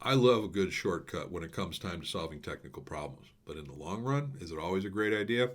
I love a good shortcut when it comes time to solving technical problems. But in the long run, is it always a great idea?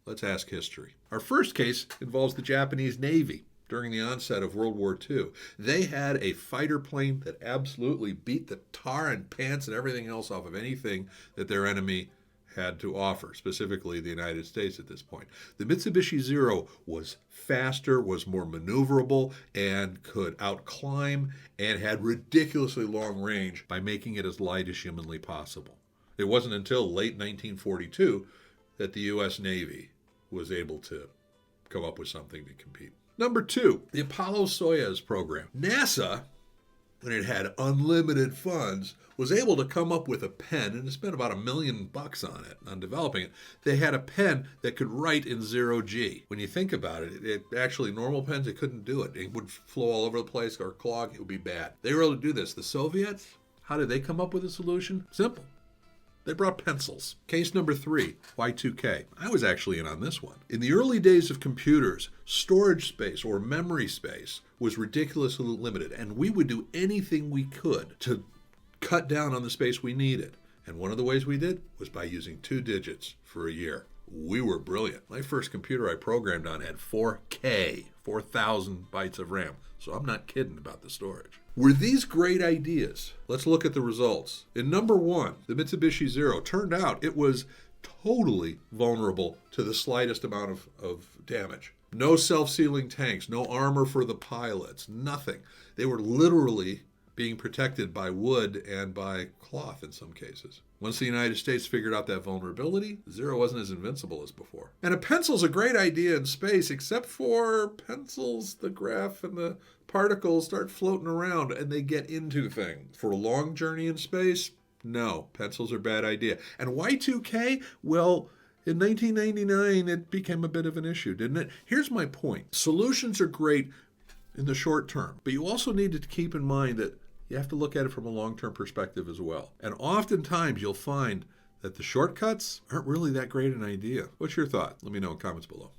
Let's ask history. Our first case involves the Japanese Navy during the onset of World War II. They had a fighter plane that absolutely beat the tar and pants and everything else off of anything that their enemy had to offer, specifically the United States at this point. The Mitsubishi Zero was faster, was more maneuverable, and could outclimb and had ridiculously long range by making it as light as humanly possible. It wasn't until late 1942 that the U.S. Navy was able to come up with something to compete. Number two, the Apollo Soyuz program. NASA, when it had unlimited funds, was able to come up with a pen, and it spent about $1 million on it, on developing it. They had a pen that could write in 0G. When you think about it, actually, normal pens, it couldn't do it. It would flow all over the place or clog. It would be bad. They were able to do this. The Soviets, how did they come up with a solution? Simple. They brought pencils. Case number 3, Y2K. I was actually in on this one. In the early days of computers, storage space or memory space was ridiculously limited, and we would do anything we could to cut down on the space we needed. And one of the ways we did was by using 2 digits for a year. We were brilliant. My first computer I programmed on had 4K, 4,000 bytes of RAM. So I'm not kidding about the storage. Were these great ideas? Let's look at the results. In number 1, the Mitsubishi Zero, turned out it was totally vulnerable to the slightest amount of damage. No self-sealing tanks, no armor for the pilots, nothing. They were literally being protected by wood and by cloth in some cases. Once the United States figured out that vulnerability, Zero wasn't as invincible as before. And a pencil's a great idea in space, except for pencils, the graph and the particles start floating around and they get into things. For a long journey in space, no, pencils are a bad idea. And Y2K, well, in 1999, it became a bit of an issue, didn't it? Here's my point. Solutions are great in the short term, but you also need to keep in mind that you have to look at it from a long-term perspective as well. And oftentimes you'll find that the shortcuts aren't really that great an idea. What's your thought? Let me know in comments below.